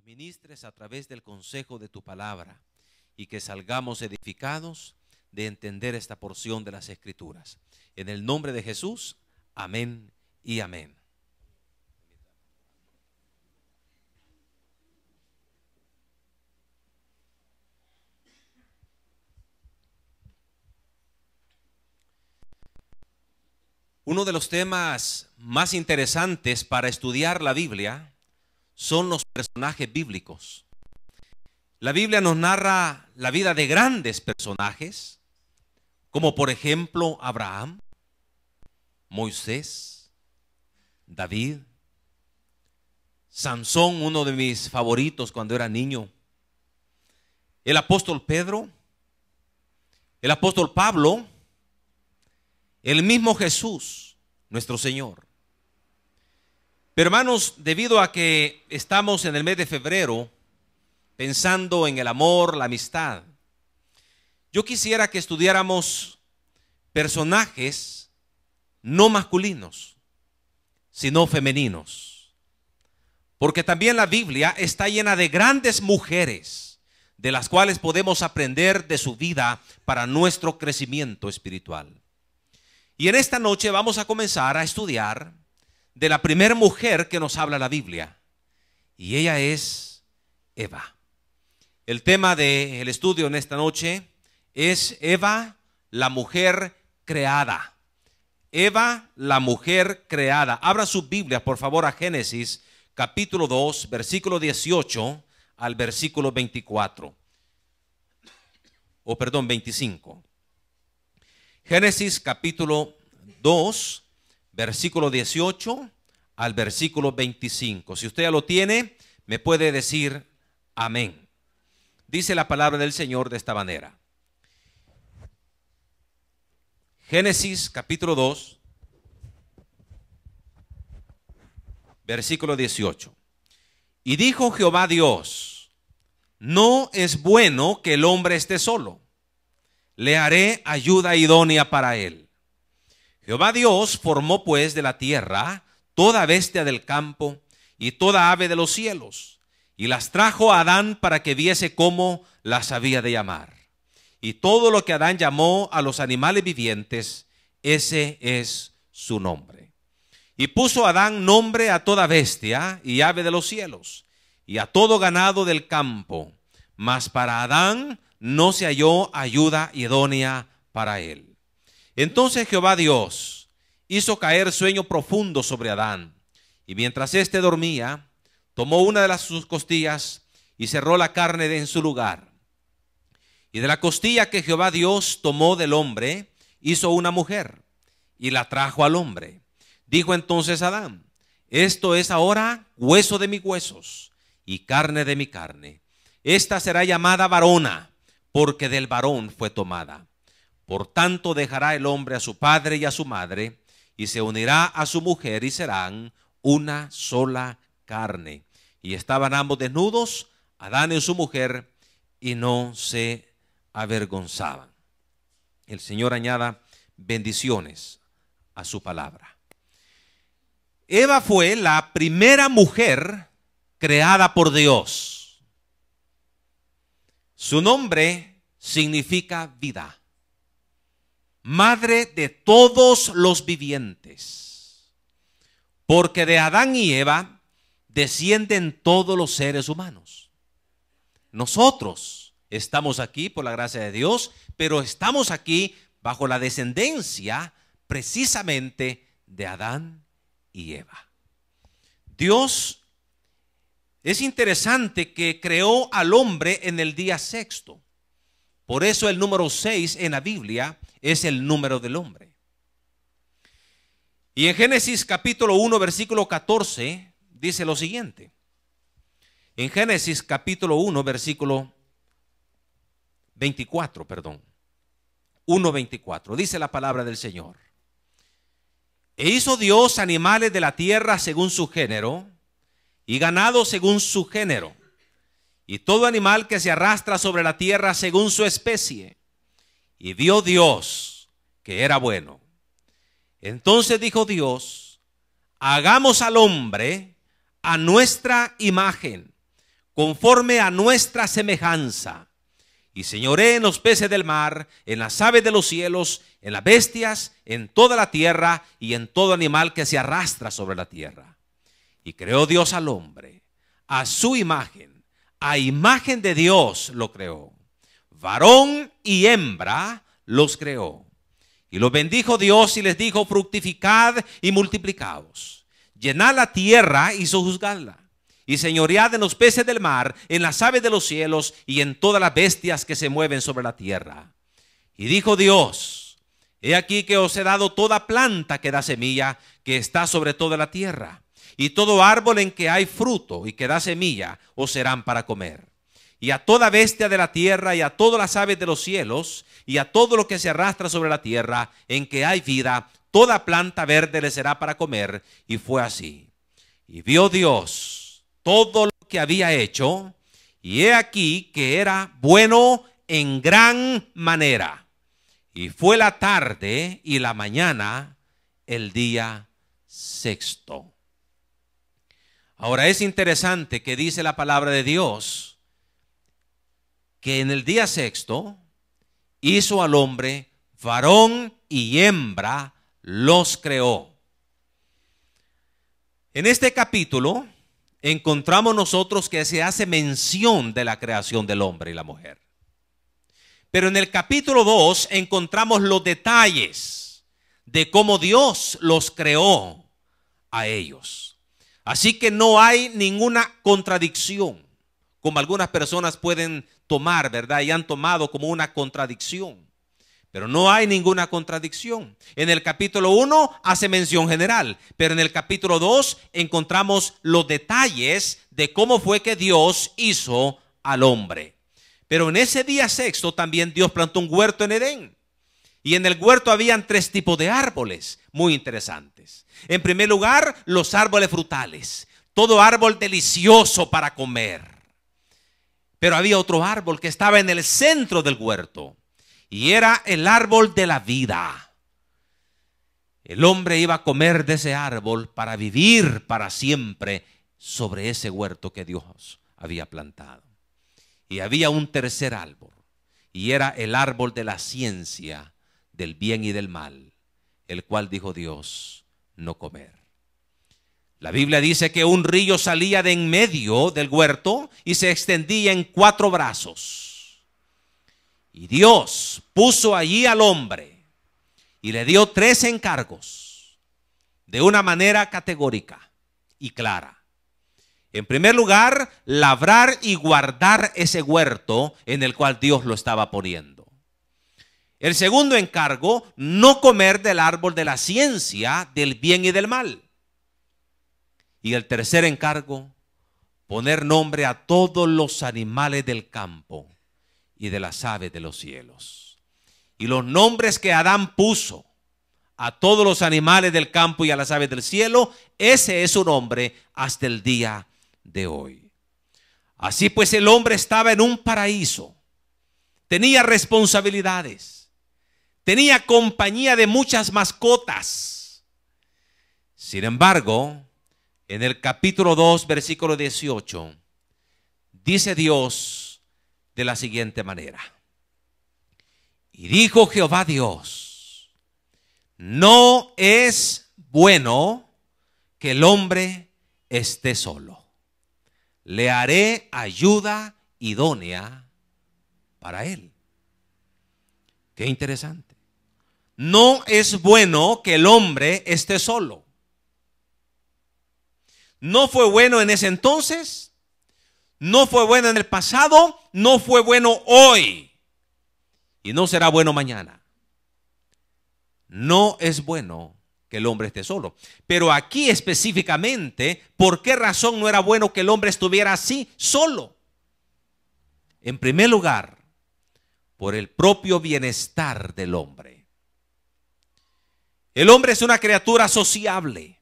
nos ministres a través del consejo de tu palabra y que salgamos edificados de entender esta porción de las Escrituras. En el nombre de Jesús, amén y amén. Uno de los temas más interesantes para estudiar la Biblia son los personajes bíblicos. La Biblia nos narra la vida de grandes personajes, como por ejemplo Abraham, Moisés, David, Sansón, uno de mis favoritos cuando era niño, el apóstol Pedro, el apóstol Pablo, el mismo Jesús, nuestro Señor. Pero hermanos, debido a que estamos en el mes de febrero, pensando en el amor, la amistad, yo quisiera que estudiáramos personajes no masculinos, sino femeninos. Porque también la Biblia está llena de grandes mujeres, de las cuales podemos aprender de su vida para nuestro crecimiento espiritual. Y en esta noche vamos a comenzar a estudiar de la primera mujer que nos habla la Biblia. Y ella es Eva. El tema del estudio en esta noche es Eva, la mujer creada. Eva, la mujer creada. Abra su Biblia, por favor, a Génesis, capítulo 2, versículo 18 al versículo 24. O perdón, 25. Génesis capítulo 2, versículo 18 al versículo 25. Si usted ya lo tiene, me puede decir amén. Dice la palabra del Señor de esta manera. Génesis capítulo 2, versículo 18. Y dijo Jehová Dios: no es bueno que el hombre esté solo. Le haré ayuda idónea para él. Jehová Dios formó pues de la tierra toda bestia del campo y toda ave de los cielos, y las trajo a Adán para que viese cómo las había de llamar. Y todo lo que Adán llamó a los animales vivientes, ese es su nombre. Y puso Adán nombre a toda bestia y ave de los cielos, y a todo ganado del campo. Mas para Adán no se halló ayuda idónea para él. Entonces Jehová Dios hizo caer sueño profundo sobre Adán, y mientras éste dormía, tomó una de sus costillas y cerró la carne en su lugar. Y de la costilla que Jehová Dios tomó del hombre, hizo una mujer, y la trajo al hombre. Dijo entonces Adán: esto es ahora hueso de mis huesos y carne de mi carne. Esta será llamada varona, porque del varón fue tomada. Por tanto dejará el hombre a su padre y a su madre, y se unirá a su mujer, y serán una sola carne. Y estaban ambos desnudos, Adán y su mujer, y no se avergonzaban. El Señor añada bendiciones a su palabra. Eva fue la primera mujer creada por Dios. Su nombre significa vida, madre de todos los vivientes, porque de Adán y Eva descienden todos los seres humanos. Nosotros estamos aquí por la gracia de Dios, pero estamos aquí bajo la descendencia precisamente de Adán y Eva. Dios, es interesante que creó al hombre en el día sexto. Por eso el número 6 en la Biblia es el número del hombre. Y en Génesis capítulo 1, versículo 14, dice lo siguiente. En Génesis capítulo 1, versículo 24, perdón. 1:24, dice la palabra del Señor. E hizo Dios animales de la tierra según su género, y ganado según su género, y todo animal que se arrastra sobre la tierra según su especie. Y vio Dios que era bueno. Entonces dijo Dios: hagamos al hombre a nuestra imagen, conforme a nuestra semejanza. Y señoré en los peces del mar, en las aves de los cielos, en las bestias, en toda la tierra y en todo animal que se arrastra sobre la tierra. Y creó Dios al hombre a su imagen, a imagen de Dios lo creó. Varón y hembra los creó. Y los bendijo Dios y les dijo: fructificad y multiplicaos, llenad la tierra y sojuzgadla, y señoread en los peces del mar, en las aves de los cielos y en todas las bestias que se mueven sobre la tierra. Y dijo Dios: he aquí que os he dado toda planta que da semilla, que está sobre toda la tierra, y todo árbol en que hay fruto y que da semilla os serán para comer. Y a toda bestia de la tierra y a todas las aves de los cielos y a todo lo que se arrastra sobre la tierra en que hay vida, toda planta verde le será para comer. Y fue así. Y vio Dios todo lo que había hecho, y he aquí que era bueno en gran manera. Y fue la tarde y la mañana el día sexto. Ahora es interesante que dice la palabra de Dios que en el día sexto hizo al hombre, varón y hembra los creó. En este capítulo encontramos nosotros que se hace mención de la creación del hombre y la mujer. Pero en el capítulo 2 encontramos los detalles de cómo Dios los creó a ellos. Así que no hay ninguna contradicción, como algunas personas pueden tomar, ¿verdad? Y han tomado como una contradicción. Pero no hay ninguna contradicción. En el capítulo 1 hace mención general, pero en el capítulo 2 encontramos los detalles de cómo fue que Dios hizo al hombre. Pero en ese día sexto también Dios plantó un huerto en Edén. Y en el huerto habían 3 tipos de árboles muy interesantes. En primer lugar, los árboles frutales. Todo árbol delicioso para comer. Pero había otro árbol que estaba en el centro del huerto, y era el árbol de la vida. El hombre iba a comer de ese árbol para vivir para siempre sobre ese huerto que Dios había plantado. Y había un tercer árbol, y era el árbol de la ciencia del bien y del mal, el cual dijo Dios: no comer. La Biblia dice que un río salía de en medio del huerto y se extendía en 4 brazos. Y Dios puso allí al hombre y le dio 3 encargos de una manera categórica y clara. En primer lugar, labrar y guardar ese huerto en el cual Dios lo estaba poniendo. El segundo encargo, no comer del árbol de la ciencia del bien y del mal. Y el tercer encargo, poner nombre a todos los animales del campo y de las aves de los cielos. Y los nombres que Adán puso a todos los animales del campo y a las aves del cielo, ese es su nombre hasta el día de hoy. Así pues, el hombre estaba en un paraíso, tenía responsabilidades, tenía compañía de muchas mascotas. Sin embargo, en el capítulo 2, versículo 18, dice Dios de la siguiente manera: y dijo Jehová Dios: no es bueno que el hombre esté solo. Le haré ayuda idónea para él. Qué interesante. No es bueno que el hombre esté solo. No fue bueno en ese entonces, no fue bueno en el pasado, no fue bueno hoy y no será bueno mañana. No es bueno que el hombre esté solo. Pero aquí específicamente, ¿por qué razón no era bueno que el hombre estuviera así, solo? En primer lugar, por el propio bienestar del hombre. El hombre es una criatura sociable.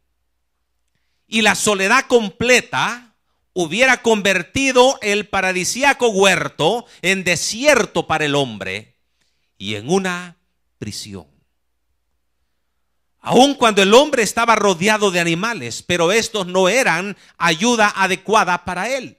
Y la soledad completa hubiera convertido el paradisíaco huerto en desierto para el hombre y en una prisión. Aun cuando el hombre estaba rodeado de animales, pero estos no eran ayuda adecuada para él.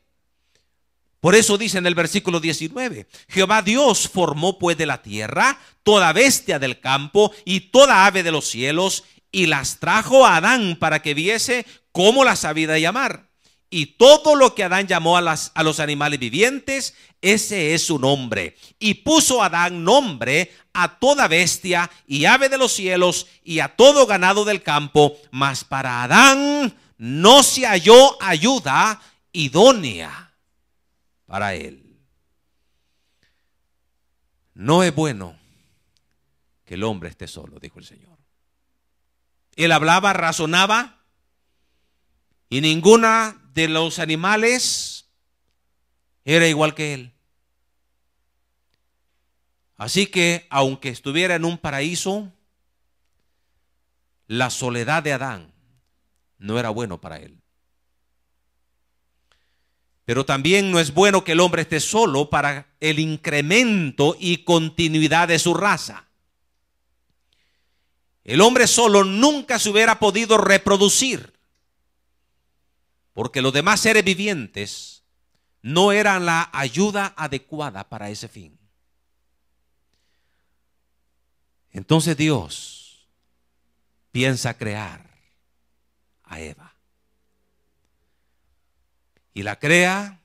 Por eso dice en el versículo 19, Jehová Dios formó pues de la tierra toda bestia del campo y toda ave de los cielos, y las trajo a Adán para que viese cómo las había de llamar. Y todo lo que Adán llamó a los animales vivientes, ese es su nombre. Y puso Adán nombre a toda bestia y ave de los cielos y a todo ganado del campo, mas para Adán no se halló ayuda idónea para él. No es bueno que el hombre esté solo, dijo el Señor. Él hablaba, razonaba, y ninguna de los animales era igual que él. Así que, aunque estuviera en un paraíso, la soledad de Adán no era bueno para él. Pero también no es bueno que el hombre esté solo para el incremento y continuidad de su raza. El hombre solo nunca se hubiera podido reproducir, porque los demás seres vivientes no eran la ayuda adecuada para ese fin. Entonces Dios piensa crear a Eva. Y la crea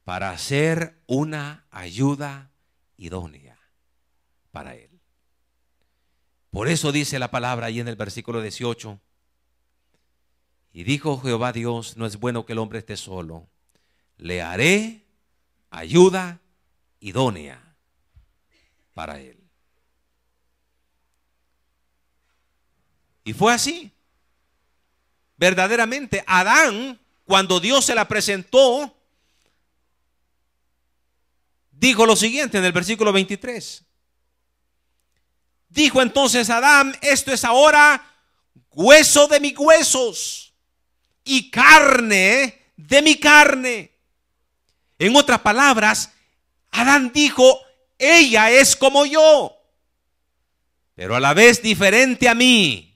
para ser una ayuda idónea para él. Por eso dice la palabra ahí en el versículo 18. Y dijo Jehová Dios, no es bueno que el hombre esté solo. Le haré ayuda idónea para él. Y fue así. Verdaderamente, Adán, cuando Dios se la presentó, dijo lo siguiente en el versículo 23. Dijo entonces Adán, esto es ahora hueso de mis huesos y carne de mi carne. En otras palabras, Adán dijo, ella es como yo, pero a la vez diferente a mí,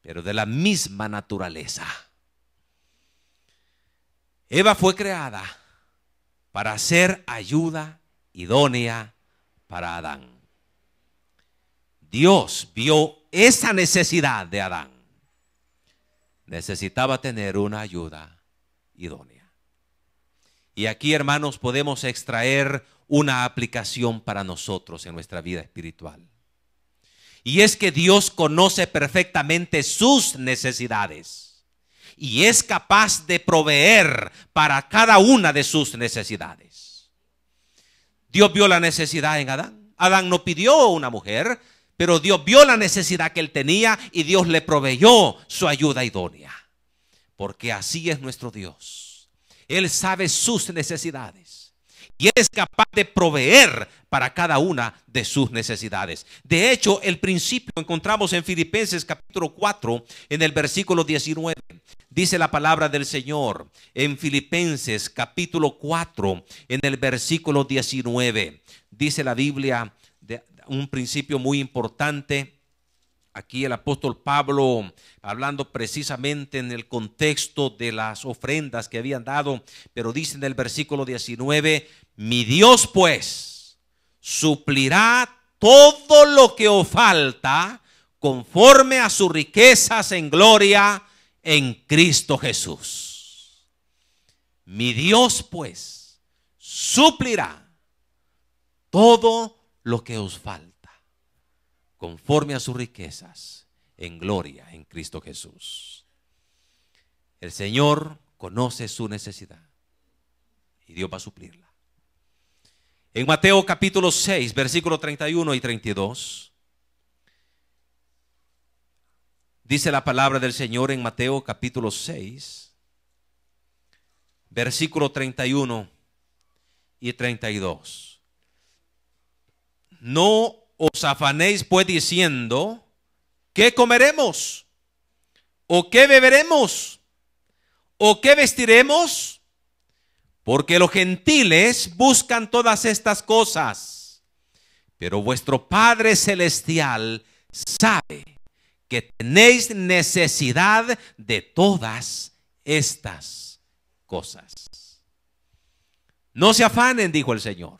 pero de la misma naturaleza. Eva fue creada para ser ayuda idónea para Adán. Dios vio esa necesidad de Adán. Necesitaba tener una ayuda idónea. Y aquí, hermanos, podemos extraer una aplicación para nosotros en nuestra vida espiritual. Y es que Dios conoce perfectamente sus necesidades y es capaz de proveer para cada una de sus necesidades. Dios vio la necesidad en Adán. Adán no pidió una mujer, pero Dios vio la necesidad que él tenía y Dios le proveyó su ayuda idónea. Porque así es nuestro Dios. Él sabe sus necesidades y Él es capaz de proveer para cada una de sus necesidades. De hecho, el principio lo encontramos en Filipenses capítulo 4, en el versículo 19. Dice la palabra del Señor en Filipenses capítulo 4, en el versículo 19. Dice la Biblia un principio muy importante. Aquí el apóstol Pablo, hablando precisamente en el contexto de las ofrendas que habían dado, pero dice en el versículo 19, mi Dios pues suplirá todo lo que os falta conforme a sus riquezas en gloria en Cristo Jesús. Mi Dios pues suplirá todo lo que os falta conforme a sus riquezas en gloria en Cristo Jesús. El Señor conoce su necesidad y Dios va a suplirla. En Mateo capítulo 6, versículos 31 y 32, dice la palabra del Señor en Mateo capítulo 6, versículo 31 y 32. No os afanéis pues diciendo, ¿qué comeremos? ¿O qué beberemos? ¿O qué vestiremos? Porque los gentiles buscan todas estas cosas, pero vuestro Padre Celestial sabe que tenéis necesidad de todas estas cosas. No se afanen, dijo el Señor,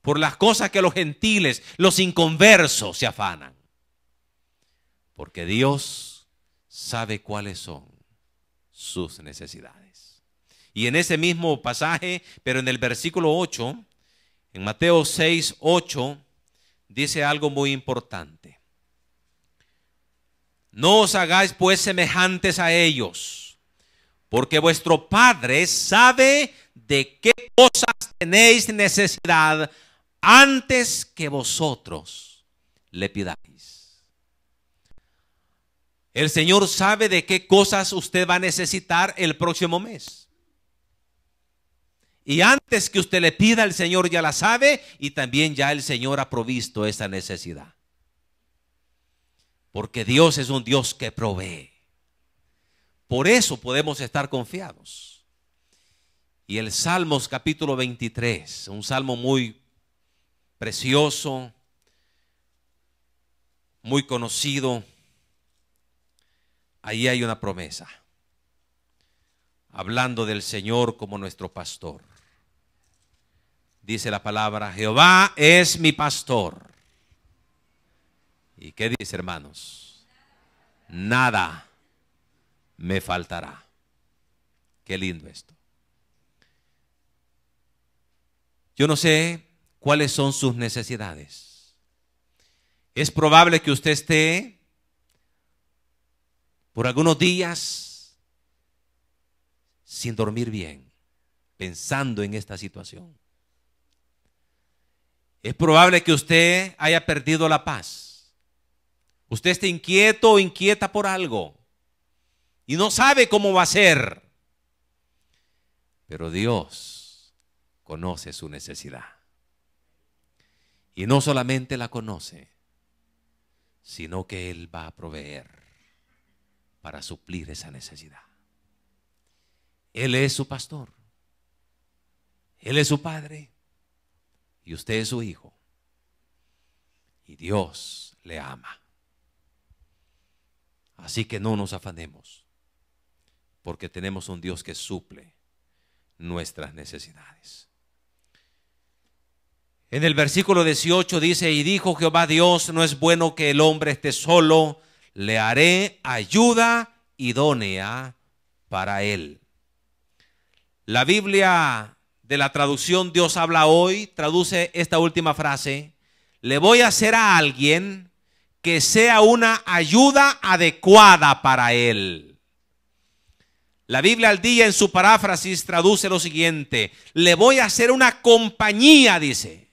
por las cosas que los gentiles, los inconversos se afanan. Porque Dios sabe cuáles son sus necesidades. Y en ese mismo pasaje, pero en el versículo 8, en Mateo 6, 8, dice algo muy importante. No os hagáis pues semejantes a ellos, porque vuestro Padre sabe de qué cosas tenéis necesidad antes que vosotros le pidáis. El Señor sabe de qué cosas usted va a necesitar el próximo mes. Y antes que usted le pida, el Señor ya la sabe y también ya el Señor ha provisto esa necesidad. Porque Dios es un Dios que provee. Por eso podemos estar confiados. Y el Salmos capítulo 23, un salmo muy precioso, muy conocido. Ahí hay una promesa, hablando del Señor como nuestro pastor. Dice la palabra: Jehová es mi pastor. ¿Y qué dice, hermanos? Nada me faltará. Qué lindo esto. Yo no sé cuáles son sus necesidades. Es probable que usted esté por algunos días sin dormir bien, pensando en esta situación. Es probable que usted haya perdido la paz. Usted esté inquieto o inquieta por algo y no sabe cómo va a ser. Pero Dios conoce su necesidad. Y no solamente la conoce, sino que Él va a proveer para suplir esa necesidad. Él es su pastor. Él es su padre. Y usted es su hijo. Y Dios le ama. Así que no nos afanemos, porque tenemos un Dios que suple nuestras necesidades. En el versículo 18 dice: y dijo Jehová Dios, no es bueno que el hombre esté solo, le haré ayuda idónea para él. La Biblia de la traducción Dios habla hoy traduce esta última frase: le voy a hacer a alguien que sea una ayuda adecuada para él. La Biblia al día en su paráfrasis traduce lo siguiente: le voy a hacer una compañía, dice,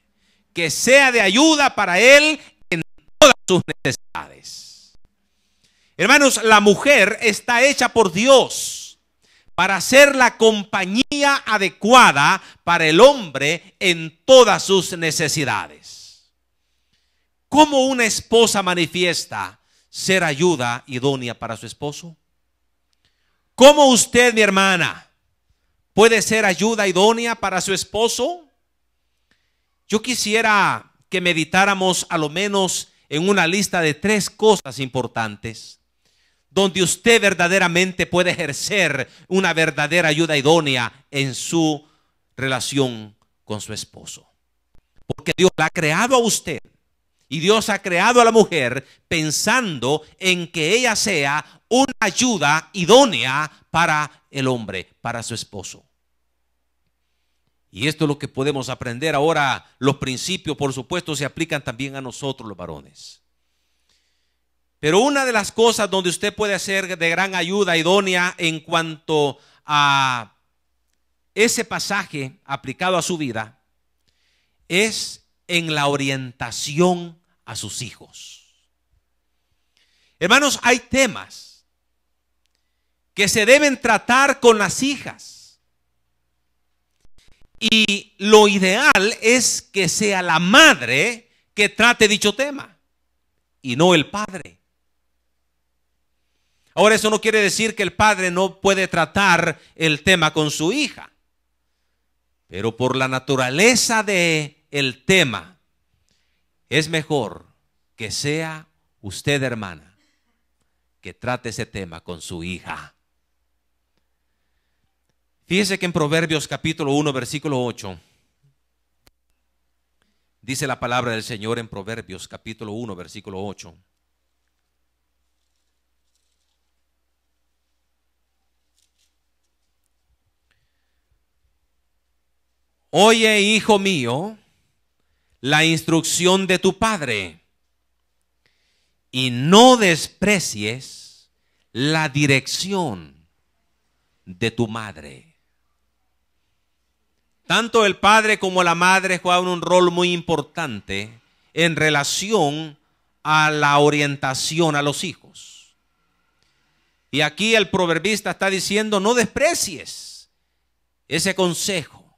que sea de ayuda para él en todas sus necesidades. Hermanos, la mujer está hecha por Dios para ser la compañía adecuada para el hombre en todas sus necesidades. ¿Cómo una esposa manifiesta ser ayuda idónea para su esposo? ¿Cómo usted, mi hermana, puede ser ayuda idónea para su esposo? Yo quisiera que meditáramos a lo menos en una lista de 3 cosas importantes donde usted verdaderamente puede ejercer una verdadera ayuda idónea en su relación con su esposo. Porque Dios la ha creado a usted y Dios ha creado a la mujer pensando en que ella sea una ayuda idónea para el hombre, para su esposo. Y esto es lo que podemos aprender. Ahora, los principios, por supuesto, se aplican también a nosotros los varones. Pero una de las cosas donde usted puede ser de gran ayuda idónea en cuanto a ese pasaje aplicado a su vida es en la orientación a sus hijos. Hermanos, hay temas que se deben tratar con las hijas. Y lo ideal es que sea la madre que trate dicho tema y no el padre. Ahora, eso no quiere decir que el padre no puede tratar el tema con su hija. Pero por la naturaleza del tema, es mejor que sea usted, hermana, que trate ese tema con su hija. Fíjese que en Proverbios capítulo 1, versículo 8, dice la palabra del Señor en Proverbios capítulo 1, versículo 8. Oye, hijo mío, la instrucción de tu padre, y no desprecies la dirección de tu madre. Tanto el padre como la madre juegan un rol muy importante en relación a la orientación a los hijos. Y aquí el proverbista está diciendo: no desprecies ese consejo,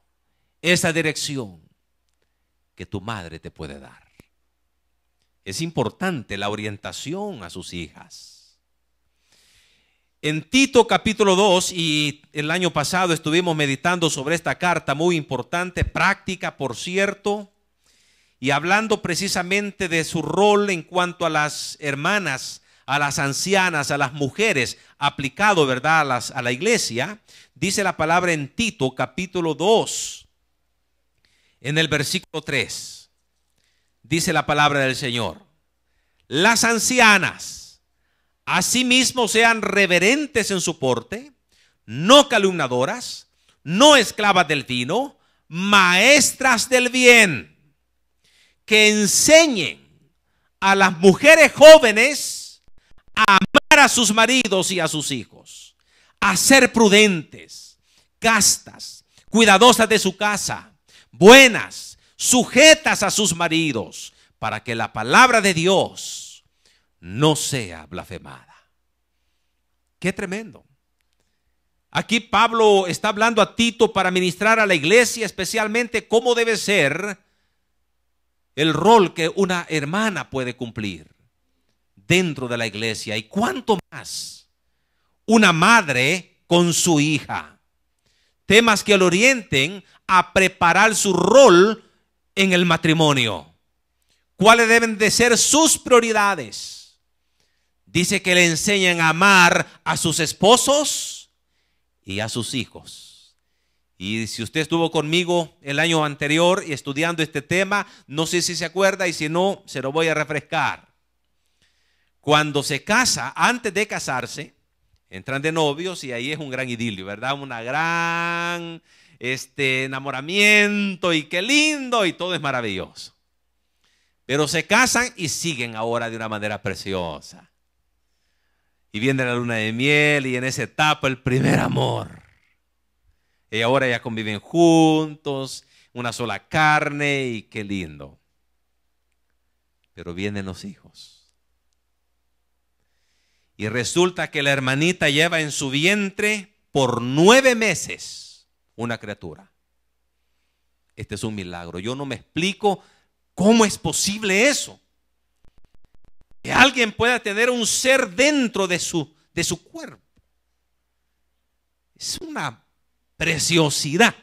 esa dirección que tu madre te puede dar. Es importante la orientación a sus hijas. En Tito capítulo 2, y el año pasado estuvimos meditando sobre esta carta muy importante, práctica por cierto, y hablando precisamente de su rol en cuanto a las hermanas, a las ancianas, a las mujeres, aplicado, ¿verdad?, a la iglesia. Dice la palabra en Tito capítulo 2, en el versículo 3, dice la palabra del Señor: las ancianas asimismo sean reverentes en su porte, no calumniadoras, no esclavas del vino, maestras del bien, que enseñen a las mujeres jóvenes a amar a sus maridos y a sus hijos, a ser prudentes, castas, cuidadosas de su casa, buenas, sujetas a sus maridos, para que la palabra de Dios no sea blasfemada. Qué tremendo. Aquí Pablo está hablando a Tito para ministrar a la iglesia, especialmente cómo debe ser el rol que una hermana puede cumplir dentro de la iglesia, y cuánto más una madre con su hija. Temas que lo orienten a preparar su rol en el matrimonio. ¿Cuáles deben de ser sus prioridades? Dice que le enseñan a amar a sus esposos y a sus hijos. Y si usted estuvo conmigo el año anterior y estudiando este tema, no sé si se acuerda, y si no, se lo voy a refrescar. Cuando se casa, antes de casarse, entran de novios y ahí es un gran idilio, ¿verdad? Una gran enamoramiento, y qué lindo, y todo es maravilloso. Pero se casan y siguen ahora de una manera preciosa. Y viene la luna de miel, y en esa etapa el primer amor. Y ahora ya conviven juntos, una sola carne, y qué lindo. Pero vienen los hijos. Y resulta que la hermanita lleva en su vientre por 9 meses una criatura. Este es un milagro. Yo no me explico cómo es posible eso. Que alguien pueda tener un ser dentro de su cuerpo. Es una preciosidad.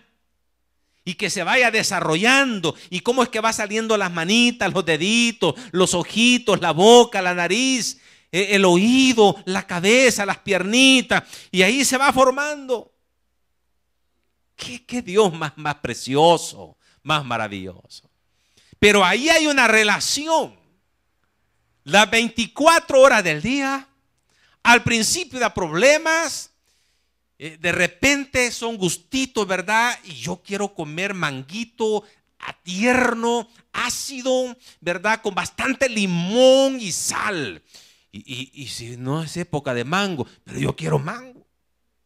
Y que se vaya desarrollando. Y cómo es que va saliendo las manitas, los deditos, los ojitos, la boca, la nariz, el oído, la cabeza, las piernitas. Y ahí se va formando. ¿Qué Dios más precioso, más maravilloso? Pero ahí hay una relación. Las 24 horas del día, al principio da problemas, de repente son gustitos, ¿verdad? Y yo quiero comer manguito tierno, ácido, ¿verdad? Con bastante limón y sal. Y si no es época de mango, pero yo quiero mango.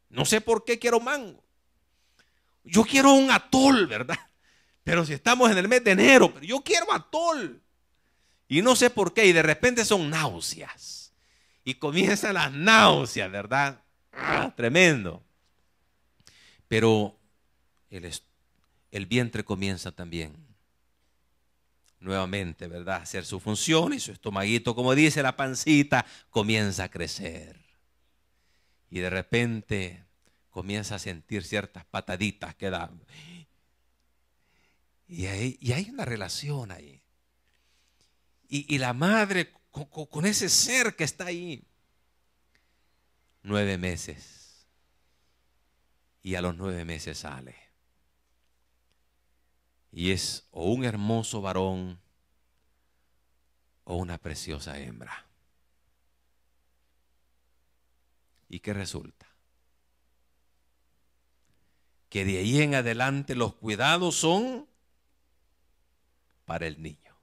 No sé por qué quiero mango. Yo quiero un atol, ¿verdad? Pero si estamos en el mes de enero, pero yo quiero atol. Y no sé por qué, y de repente son náuseas. Y comienzan las náuseas, ¿verdad? Tremendo. Pero el vientre comienza también nuevamente, ¿verdad?, a hacer su función, y su estomaguito, como dice la pancita, comienza a crecer. Y de repente comienza a sentir ciertas pataditas que dan. Y hay una relación ahí. Y la madre con ese ser que está ahí. 9 meses. y a los 9 meses sale. Y es o un hermoso varón o una preciosa hembra. ¿Y qué resulta? Que de ahí en adelante los cuidados son para el niño.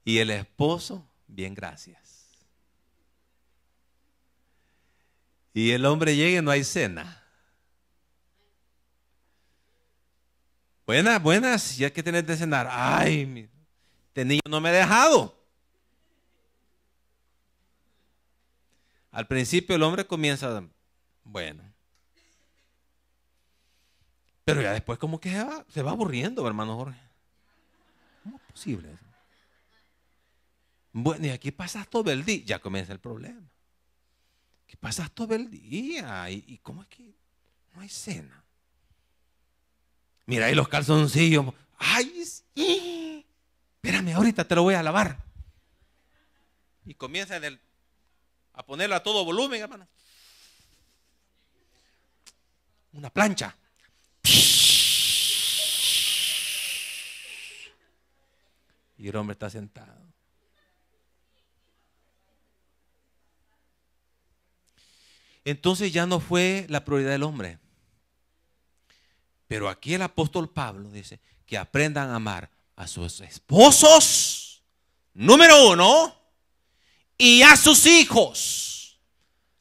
Y el esposo, bien, gracias. Y el hombre llega y no hay cena. Buenas, buenas, ya que tenés de cenar. Ay, este niño no me ha dejado. Al principio el hombre comienza, bueno. Pero ya después como que se va aburriendo, hermano Jorge. ¿Cómo es posible eso? Bueno, y aquí pasas todo el día. Ya comienza el problema. Que pasas todo el día. ¿Y cómo es que no hay cena? Mira ahí los calzoncillos. Ay, sí. Espérame, ahorita te lo voy a lavar. Y comienza a ponerlo a todo volumen, hermano. Una plancha. Y el hombre está sentado. Entonces ya no fue la prioridad del hombre. Pero aquí el apóstol Pablo dice que aprendan a amar a sus esposos, número 1, y a sus hijos.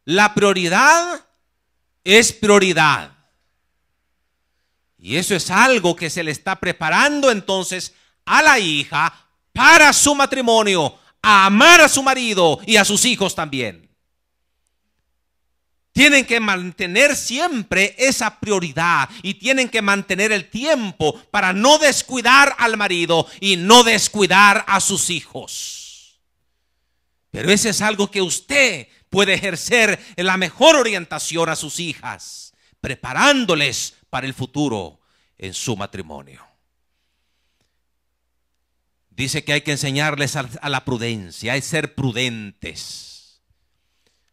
La prioridad es prioridad. Y eso es algo que se le está preparando entonces a la hija para su matrimonio, a amar a su marido y a sus hijos también. Tienen que mantener siempre esa prioridad y tienen que mantener el tiempo para no descuidar al marido y no descuidar a sus hijos. Pero eso es algo que usted puede ejercer en la mejor orientación a sus hijas, preparándoles para el futuro en su matrimonio. Dice que hay que enseñarles a la prudencia, hay que ser prudentes,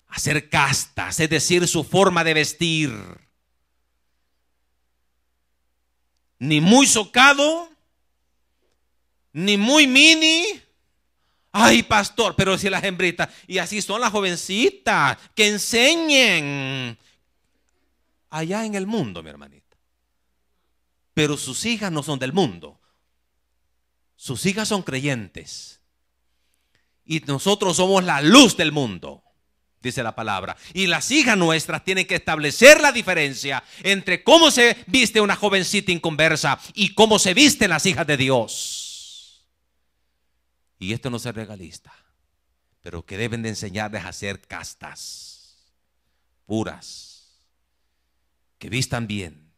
a ser castas, es decir, su forma de vestir. Ni muy socado, ni muy mini. Ay, pastor, pero si las hembritas, y así son las jovencitas, que enseñen allá en el mundo, mi hermanita. Pero sus hijas no son del mundo. Sus hijas son creyentes. Y nosotros somos la luz del mundo, dice la palabra. Y las hijas nuestras tienen que establecer la diferencia entre cómo se viste una jovencita inconversa y cómo se visten las hijas de Dios. Y esto no es ser legalista, pero que deben de enseñarles a ser castas, puras, que vistan bien,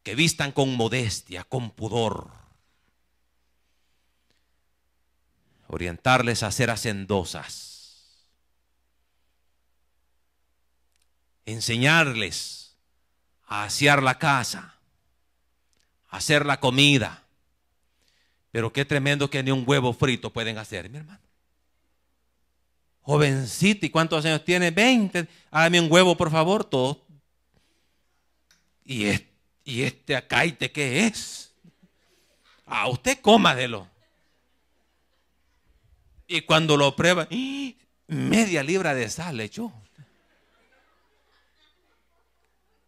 que vistan con modestia, con pudor. Orientarles a ser hacendosas. Enseñarles a asear la casa, a hacer la comida. Pero qué tremendo que ni un huevo frito pueden hacer, mi hermano. Jovencita, ¿y cuántos años tiene? 20. Hágame un huevo, por favor, todo. ¿Y este acaite qué es? Usted cómadelo. Y cuando lo prueba, media libra de sal le echó.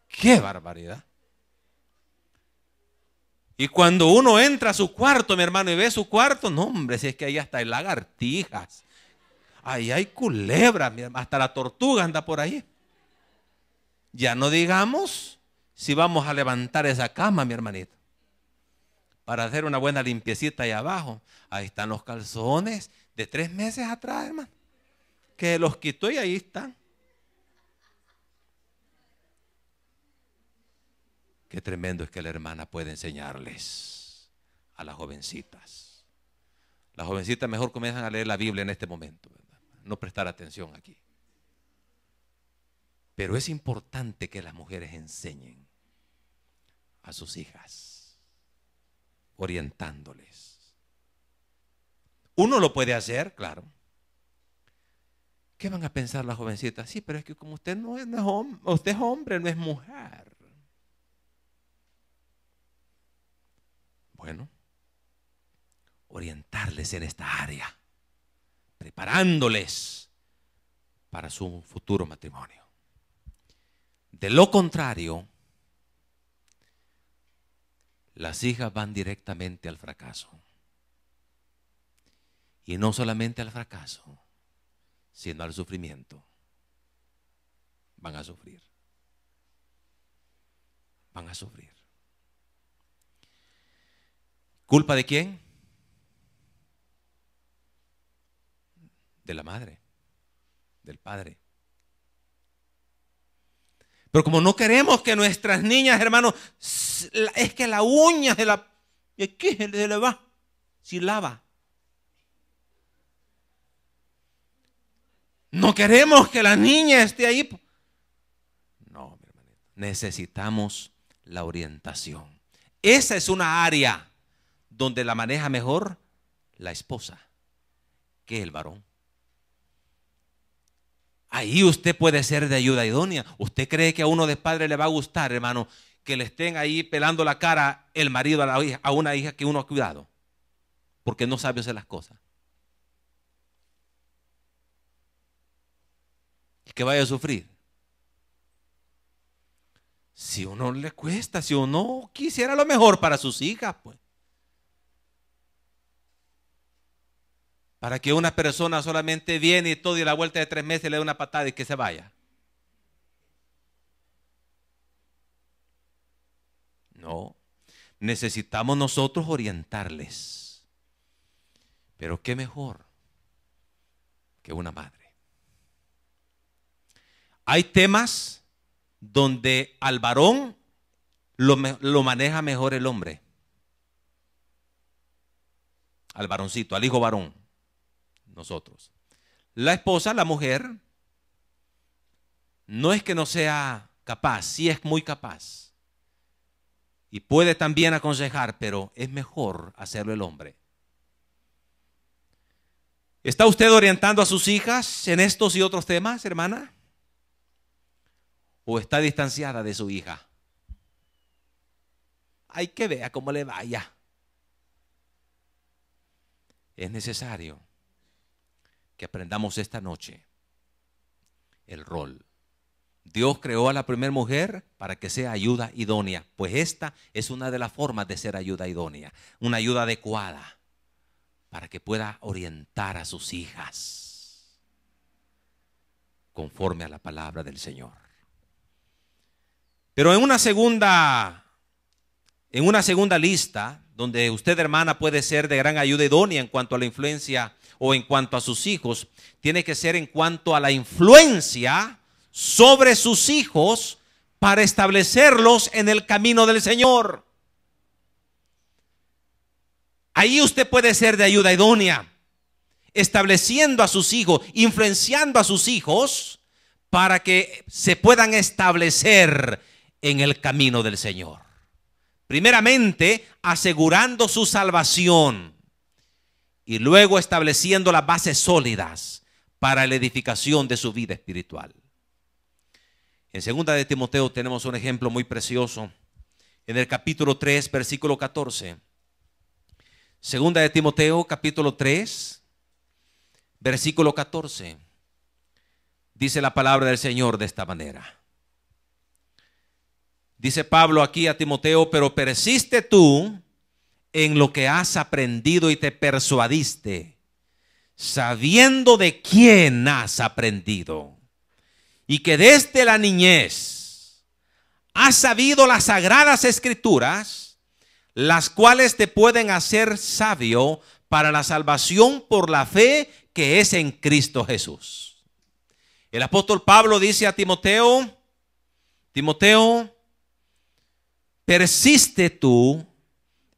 ¡Qué barbaridad! Y cuando uno entra a su cuarto, mi hermano, y ve su cuarto, no, hombre, si es que ahí hasta hay lagartijas, ahí hay culebras, hasta la tortuga anda por ahí. Ya no digamos si vamos a levantar esa cama, mi hermanito, para hacer una buena limpiecita ahí abajo. Ahí están los calzones de 3 meses atrás, hermano, que los quitó y ahí están. Qué tremendo es que la hermana puede enseñarles a las jovencitas. Las jovencitas mejor comienzan a leer la Biblia en este momento, ¿verdad? No prestar atención aquí. Pero es importante que las mujeres enseñen a sus hijas, orientándoles. Uno lo puede hacer, claro. ¿Qué van a pensar las jovencitas? Sí, pero es que como usted no es hombre, usted es hombre, no es mujer. Bueno, orientarles en esta área, preparándoles para su futuro matrimonio. De lo contrario, las hijas van directamente al fracaso. Y no solamente al fracaso, sino al sufrimiento. Van a sufrir. Van a sufrir. ¿Culpa de quién? De la madre, del padre. Pero como no queremos que nuestras niñas, hermanos, es que la uña de la... ¿Y qué se le va? Si lava. No queremos que la niña esté ahí. No, mi hermanito. Necesitamos la orientación. Esa es una área donde la maneja mejor la esposa que el varón. Ahí usted puede ser de ayuda idónea. ¿Usted cree que a uno de padres le va a gustar, hermano, que le estén ahí pelando la cara el marido a una hija que uno ha cuidado? Porque no sabe hacer las cosas. Y que vaya a sufrir. Si uno le cuesta, si uno quisiera lo mejor para sus hijas, pues. Para que una persona solamente viene y todo y a la vuelta de 3 meses le dé una patada y que se vaya. No, necesitamos nosotros orientarles. Pero qué mejor que una madre. Hay temas donde al varón lo maneja mejor el hombre. Al varoncito, al hijo varón. Nosotros. La esposa, la mujer, no es que no sea capaz, sí es muy capaz. Y puede también aconsejar, pero es mejor hacerlo el hombre. ¿Está usted orientando a sus hijas en estos y otros temas, hermana? ¿O está distanciada de su hija? Hay que ver cómo le vaya. Es necesario que aprendamos esta noche el rol. Dios creó a la primera mujer para que sea ayuda idónea, pues esta es una de las formas de ser ayuda idónea, una ayuda adecuada para que pueda orientar a sus hijas conforme a la palabra del Señor. Pero en una segunda lista, donde usted, hermana, puede ser de gran ayuda idónea en cuanto a la influencia o en cuanto a sus hijos, tiene que ser en cuanto a la influencia sobre sus hijos para establecerlos en el camino del Señor. Ahí usted puede ser de ayuda idónea, estableciendo a sus hijos, influenciando a sus hijos para que se puedan establecer en el camino del Señor. Primeramente, asegurando su salvación y luego estableciendo las bases sólidas para la edificación de su vida espiritual. En 2 de Timoteo tenemos un ejemplo muy precioso. En el capítulo 3, versículo 14. 2 de Timoteo, capítulo 3, versículo 14. Dice la palabra del Señor de esta manera. Dice Pablo aquí a Timoteo: pero persiste tú en lo que has aprendido y te persuadiste, sabiendo de quién has aprendido, y que desde la niñez has sabido las sagradas escrituras, las cuales te pueden hacer sabio para la salvación por la fe que es en Cristo Jesús. El apóstol Pablo dice a Timoteo: Timoteo, persiste tú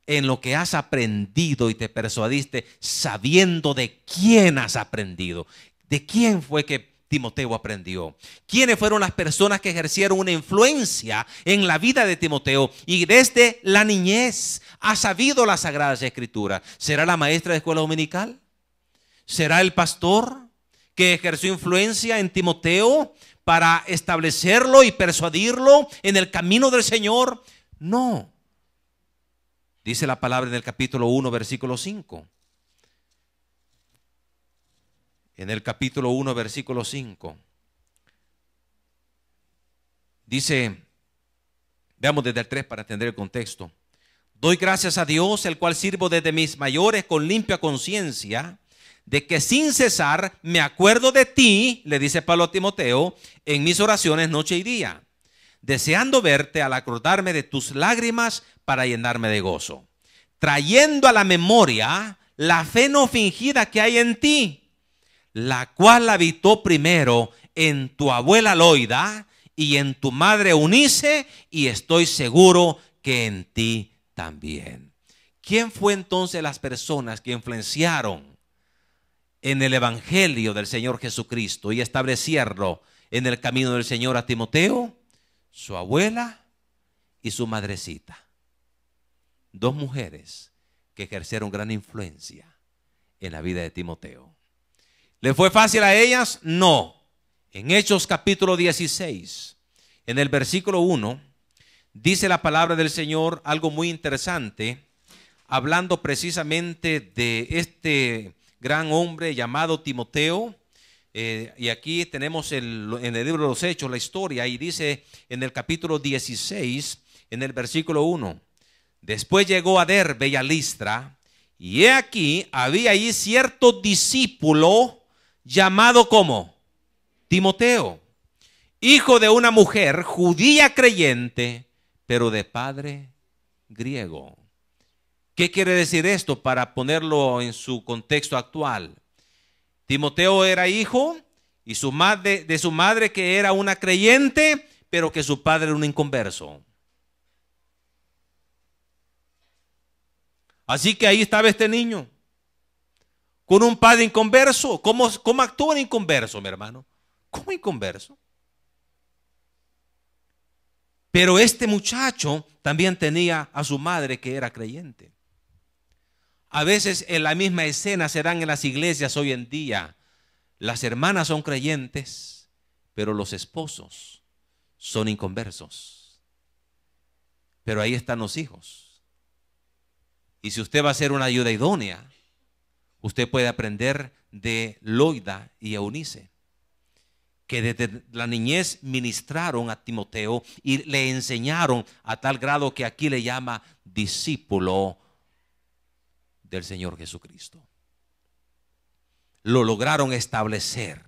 en lo que has aprendido y te persuadiste, sabiendo de quién has aprendido. ¿De quién fue que Timoteo aprendió? ¿Quiénes fueron las personas que ejercieron una influencia en la vida de Timoteo? Y desde la niñez ha sabido las sagradas escrituras. ¿Será la maestra de escuela dominical? ¿Será el pastor que ejerció influencia en Timoteo para establecerlo y persuadirlo en el camino del Señor. No. Dice la palabra en el capítulo 1, versículo 5. En el capítulo 1, versículo 5. Dice, veamos desde el 3 para entender el contexto. Doy gracias a Dios, el cual sirvo desde mis mayores con limpia conciencia, de que sin cesar me acuerdo de ti, le dice Pablo a Timoteo, en mis oraciones noche y día, deseando verte al acordarme de tus lágrimas para llenarme de gozo, trayendo a la memoria la fe no fingida que hay en ti, la cual habitó primero en tu abuela Loida y en tu madre Eunice, y estoy seguro que en ti también. ¿Quién fue entonces las personas que influenciaron en el evangelio del Señor Jesucristo y establecieron en el camino del Señor a Timoteo? Su abuela y su madrecita. Dos mujeres que ejercieron gran influencia en la vida de Timoteo. ¿Le fue fácil a ellas? No. En Hechos capítulo 16, en el versículo 1, dice la palabra del Señor algo muy interesante, hablando precisamente de este gran hombre llamado Timoteo. Y aquí tenemos en el libro de los Hechos la historia, y dice en el capítulo 16, en el versículo 1, después llegó a Derbe y a Listra, y he aquí había allí cierto discípulo llamado como Timoteo, hijo de una mujer judía creyente, pero de padre griego. ¿Qué quiere decir esto para ponerlo en su contexto actual? Timoteo era hijo y de su madre, que era una creyente, pero que su padre era un inconverso. Así que ahí estaba este niño con un padre inconverso. ¿Cómo actúa un inconverso, mi hermano? ¿Cómo inconverso? Pero este muchacho también tenía a su madre que era creyente. A veces en la misma escena se dan en las iglesias hoy en día. Las hermanas son creyentes, pero los esposos son inconversos. Pero ahí están los hijos. Y si usted va a ser una ayuda idónea, usted puede aprender de Loida y Eunice, que desde la niñez ministraron a Timoteo y le enseñaron a tal grado que aquí le llama discípulo del Señor Jesucristo. Lo lograron establecer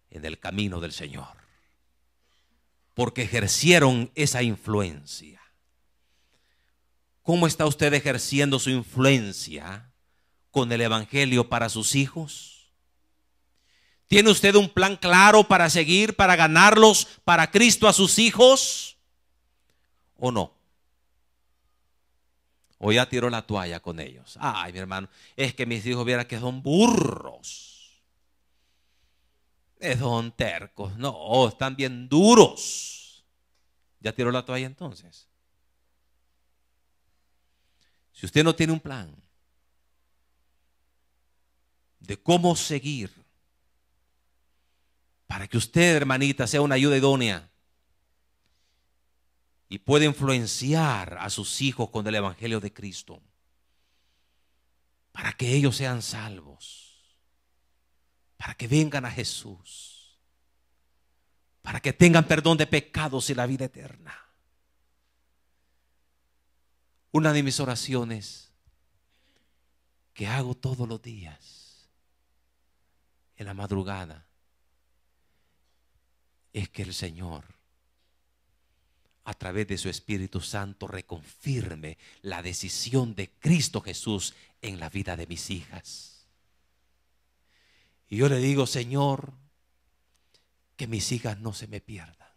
en el camino del Señor, porque ejercieron esa influencia. ¿Cómo está usted ejerciendo su influencia con el evangelio para sus hijos? ¿Tiene usted un plan claro para seguir, para ganarlos para Cristo a sus hijos? ¿O no? ¿O ya tiró la toalla con ellos? Ay, mi hermano, es que mis hijos vieran que son burros. Son tercos. No, están bien duros. ¿Ya tiró la toalla entonces? Si usted no tiene un plan de cómo seguir para que usted, hermanita, sea una ayuda idónea y pueda influenciar a sus hijos con el evangelio de Cristo, para que ellos sean salvos, para que vengan a Jesús, para que tengan perdón de pecados y la vida eterna. Una de mis oraciones que hago todos los días en la madrugada es que el Señor, a través de su Espíritu Santo, reconfirme la decisión de Cristo Jesús en la vida de mis hijas. Y yo le digo, Señor, que mis hijas no se me pierdan,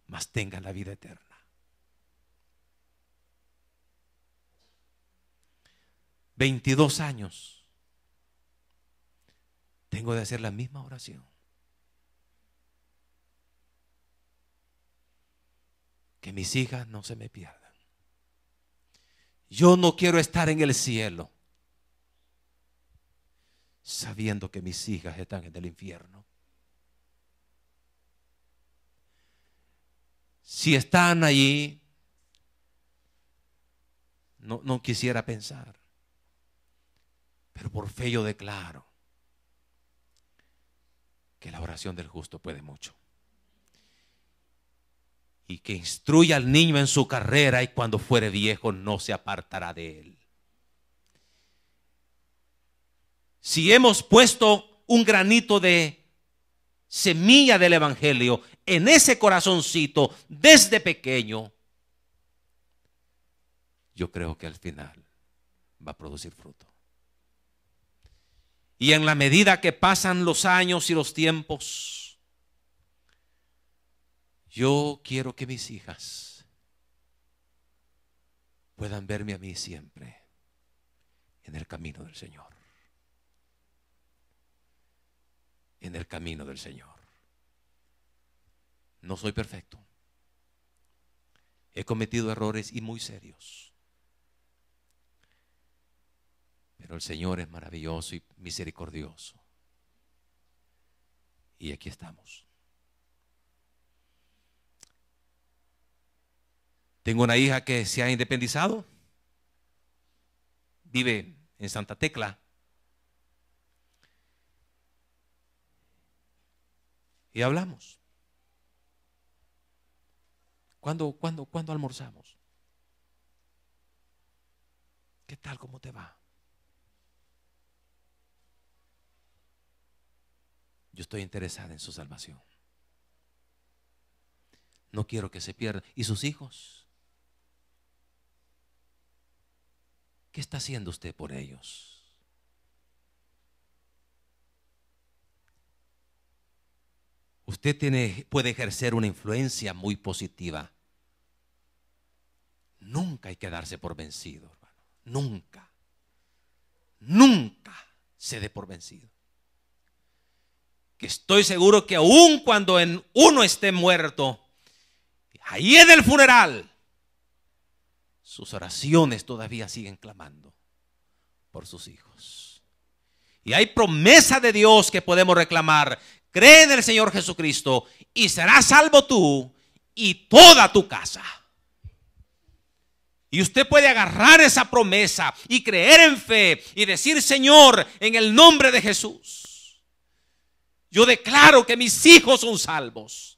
mas tengan la vida eterna. $22 años tengo de hacer la misma oración. Que mis hijas no se me pierdan. Yo no quiero estar en el cielo sabiendo que mis hijas están en el infierno? Si están allí, no quisiera pensar, pero por fe yo declaro que la oración del justo puede mucho. Y que instruya al niño en su carrera, y cuando fuere viejo no se apartará de él. Si hemos puesto un granito de semilla del evangelio en ese corazoncito desde pequeño, yo creo que al final va a producir fruto. Y en la medida que pasan los años y los tiempos, yo quiero que mis hijas puedan verme a mí siempre en el camino del Señor. En el camino del Señor. No soy perfecto. He cometido errores y muy serios. Pero el Señor es maravilloso y misericordioso. Y aquí estamos. Tengo una hija que se ha independizado. Vive en Santa Tecla. Y hablamos. ¿Cuándo almorzamos? ¿Qué tal? ¿Cómo te va? Yo estoy interesada en su salvación. No quiero que se pierda. ¿Y sus hijos? ¿Qué está haciendo usted por ellos? Usted puede ejercer una influencia muy positiva. Nunca hay que darse por vencido, hermano. Nunca. Nunca se dé por vencido. Que estoy seguro que aun cuando uno esté muerto, ahí en el funeral, sus oraciones todavía siguen clamando por sus hijos. Y hay promesa de Dios que podemos reclamar. Cree en el Señor Jesucristo y serás salvo tú y toda tu casa. Y usted puede agarrar esa promesa y creer en fe y decir: Señor, en el nombre de Jesús, yo declaro que mis hijos son salvos.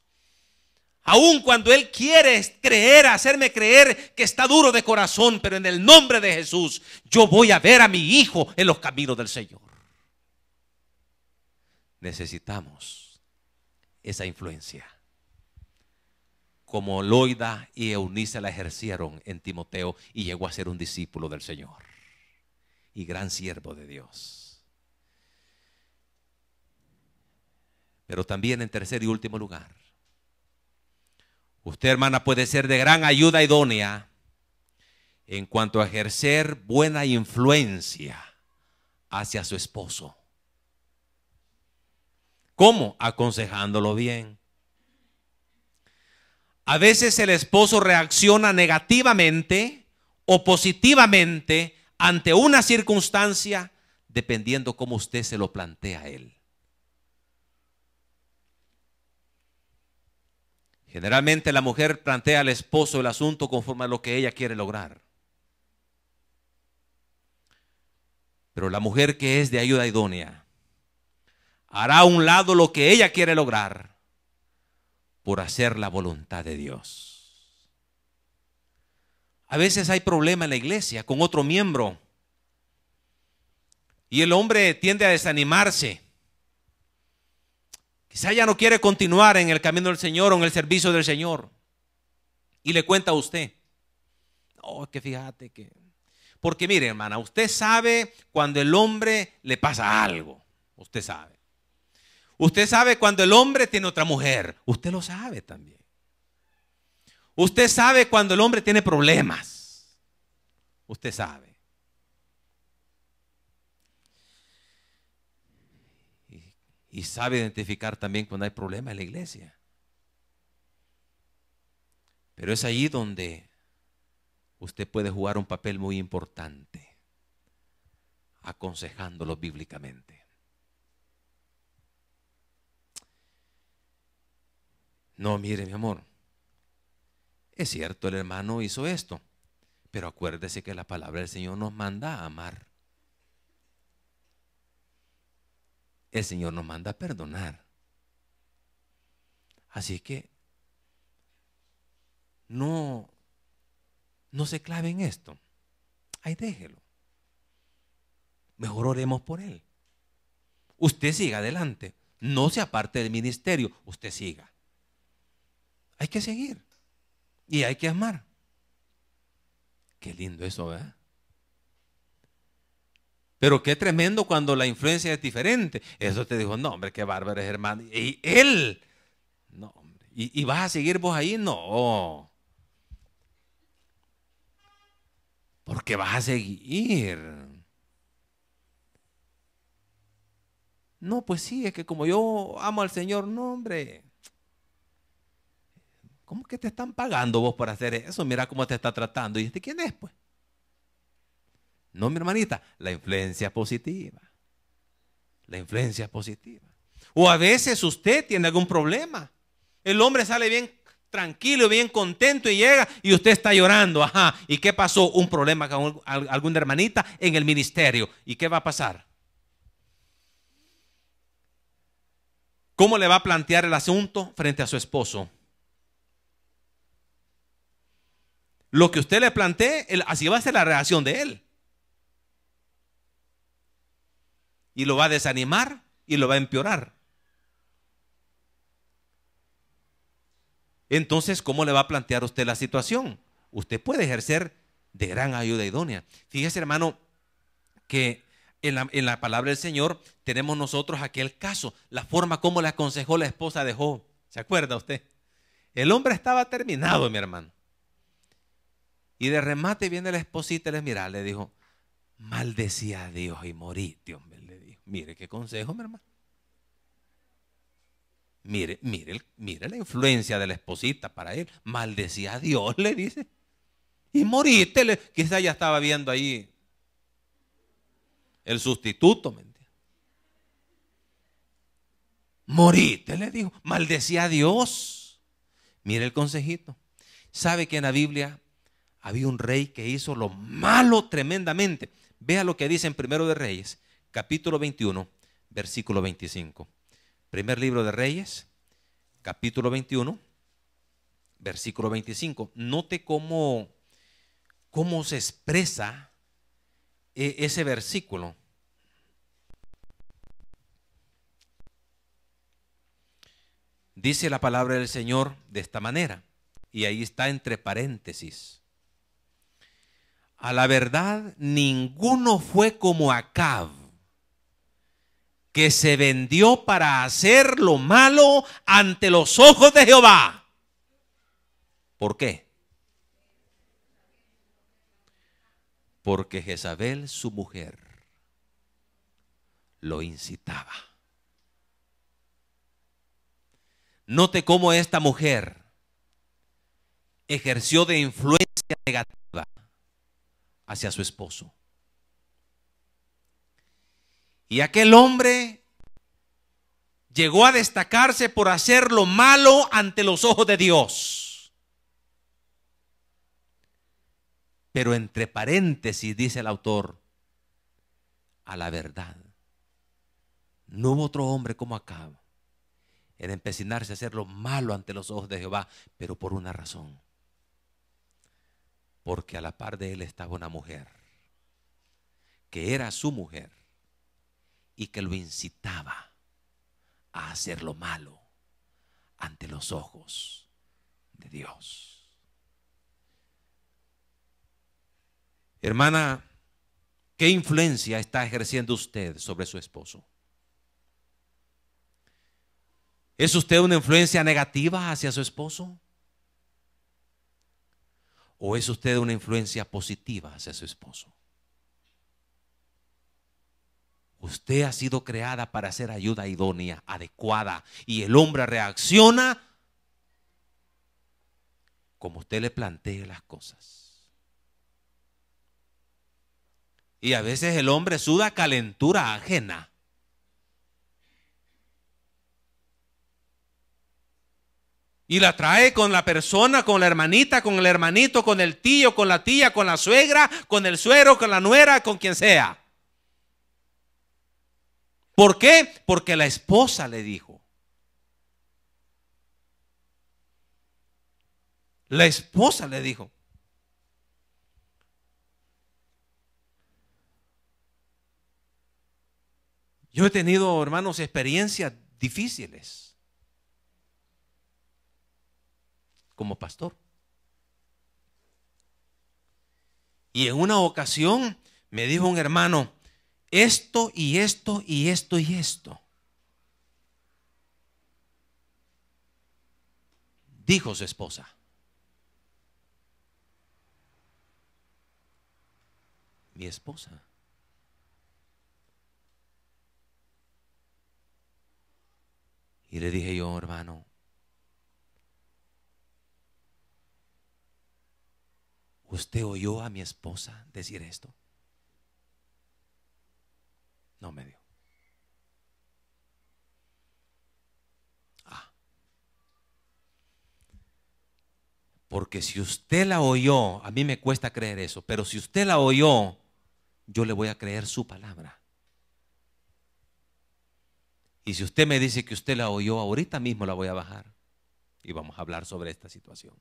Aun cuando Él quiere creer, hacerme creer que está duro de corazón, pero en el nombre de Jesús, yo voy a ver a mi hijo en los caminos del Señor. Necesitamos esa influencia, como Loida y Eunice la ejercieron en Timoteo, y llegó a ser un discípulo del Señor y gran siervo de Dios. Pero también, en tercer y último lugar, usted, hermana, puede ser de gran ayuda idónea en cuanto a ejercer buena influencia hacia su esposo. ¿Cómo? Aconsejándolo bien. A veces el esposo reacciona negativamente o positivamente ante una circunstancia, dependiendo cómo usted se lo plantea a él. Generalmente la mujer plantea al esposo el asunto conforme a lo que ella quiere lograr. Pero la mujer que es de ayuda idónea hará a un lado lo que ella quiere lograr por hacer la voluntad de Dios. A veces hay problema en la iglesia con otro miembro y el hombre tiende a desanimarse. Quizá ya no quiere continuar en el camino del Señor o en el servicio del Señor. Y le cuenta a usted: no, es que fíjate que... Porque mire, hermana, usted sabe cuando el hombre le pasa algo. Usted sabe. Usted sabe cuando el hombre tiene otra mujer. Usted lo sabe también. Usted sabe cuando el hombre tiene problemas. Usted sabe. Y sabe identificar también cuando hay problemas en la iglesia. Pero es allí donde usted puede jugar un papel muy importante, aconsejándolo bíblicamente. No, mire, mi amor, es cierto, el hermano hizo esto, pero acuérdese que la palabra del Señor nos manda a amar. El Señor nos manda a perdonar. Así que no se clave en esto. Ahí déjelo. Mejor oremos por él. Usted siga adelante. No se aparte del ministerio. Usted siga. Hay que seguir. Y hay que amar. Qué lindo eso, ¿verdad? Pero qué tremendo cuando la influencia es diferente. Eso te dijo, no, hombre, qué bárbaro es, hermano. Y él, no, hombre. ¿Y vas a seguir vos ahí? No. Porque vas a seguir. No, pues sí, es que como yo amo al Señor, no, hombre. ¿Cómo que te están pagando vos por hacer eso? Mira cómo te está tratando. ¿Y este quién es, pues? No, mi hermanita, la influencia positiva. La influencia positiva. O a veces usted tiene algún problema. El hombre sale bien tranquilo, bien contento y llega y usted está llorando. Ajá. ¿Y qué pasó? Un problema con alguna hermanita en el ministerio. ¿Y qué va a pasar? ¿Cómo le va a plantear el asunto frente a su esposo? Lo que usted le plantee, así va a ser la reacción de él. Y lo va a desanimar y lo va a empeorar. Entonces, ¿cómo le va a plantear usted la situación? Usted puede ejercer de gran ayuda idónea. Fíjese, hermano, que en la palabra del Señor tenemos nosotros aquel caso, la forma como le aconsejó la esposa de Job. ¿Se acuerda usted? El hombre estaba terminado, mi hermano. Y de remate viene la esposita y le dijo, maldecía a Dios y morite, hombre, le dijo. Mire qué consejo, mi hermano. Mire la influencia de la esposita para él. Maldecía a Dios, le dice. Y morite, quizá ya estaba viendo ahí el sustituto, ¿me entiendes? Morite, le dijo. Maldecía a Dios. Mire el consejito. ¿Sabe que en la Biblia había un rey que hizo lo malo tremendamente? Vea lo que dice en Primero de Reyes, capítulo 21, versículo 25. Primer libro de Reyes, capítulo 21, versículo 25. Note cómo se expresa ese versículo. Dice la palabra del Señor de esta manera, y ahí está entre paréntesis. A la verdad, ninguno fue como Acab, que se vendió para hacer lo malo ante los ojos de Jehová. ¿Por qué? Porque Jezabel, su mujer, lo incitaba. Note cómo esta mujer ejerció de influencia negativa hacia su esposo. Y aquel hombre llegó a destacarse por hacer lo malo ante los ojos de Dios. Pero entre paréntesis dice el autor, a la verdad, no hubo otro hombre como Acab en empecinarse a hacer lo malo ante los ojos de Jehová, pero por una razón. Porque a la par de él estaba una mujer, que era su mujer, y que lo incitaba a hacer lo malo ante los ojos de Dios. Hermana, ¿qué influencia está ejerciendo usted sobre su esposo? ¿Es usted una influencia negativa hacia su esposo? ¿O es usted una influencia positiva hacia su esposo? Usted ha sido creada para ser ayuda idónea, adecuada, y el hombre reacciona como usted le plantee las cosas. Y a veces el hombre suda calentura ajena. Y la trae con la persona, con la hermanita, con el hermanito, con el tío, con la tía, con la suegra, con el suegro, con la nuera, con quien sea. ¿Por qué? Porque la esposa le dijo. La esposa le dijo. Yo he tenido, hermanos, experiencias difíciles como pastor. Y en una ocasión me dijo un hermano, esto y esto y esto y esto. Dijo su esposa. Mi esposa. Y le dije yo, hermano, ¿usted oyó a mi esposa decir esto? No me dio. Porque si usted la oyó, a mí me cuesta creer eso, pero si usted la oyó, yo le voy a creer su palabra. Y si usted me dice que usted la oyó, ahorita mismo la voy a bajar y vamos a hablar sobre esta situación.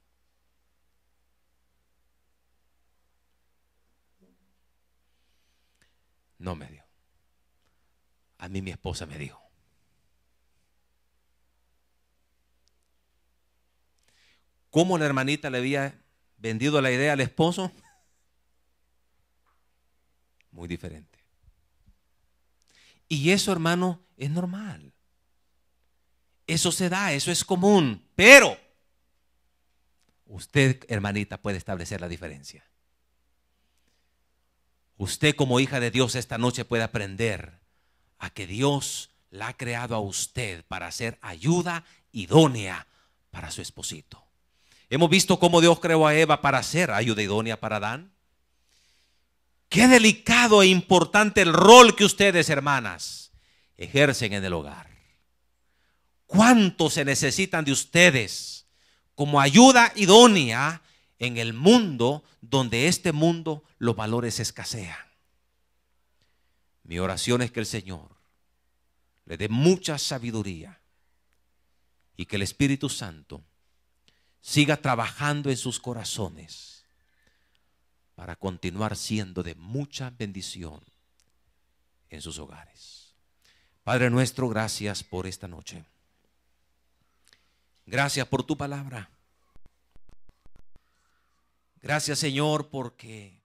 No me dio. A mí mi esposa me dijo. ¿Cómo la hermanita le había vendido la idea al esposo? Muy diferente. Y eso, hermano, es normal. Eso se da, eso es común. Pero usted, hermanita, puede establecer la diferencia. Usted como hija de Dios esta noche puede aprender a que Dios la ha creado a usted para ser ayuda idónea para su esposito. Hemos visto cómo Dios creó a Eva para ser ayuda idónea para Adán. Qué delicado e importante el rol que ustedes, hermanas, ejercen en el hogar. ¿Cuánto se necesitan de ustedes como ayuda idónea en el mundo donde este mundo los valores escasean? Mi oración es que el Señor le dé mucha sabiduría y que el Espíritu Santo siga trabajando en sus corazones para continuar siendo de mucha bendición en sus hogares. Padre nuestro, gracias por esta noche. Gracias por tu palabra. Gracias, Señor, porque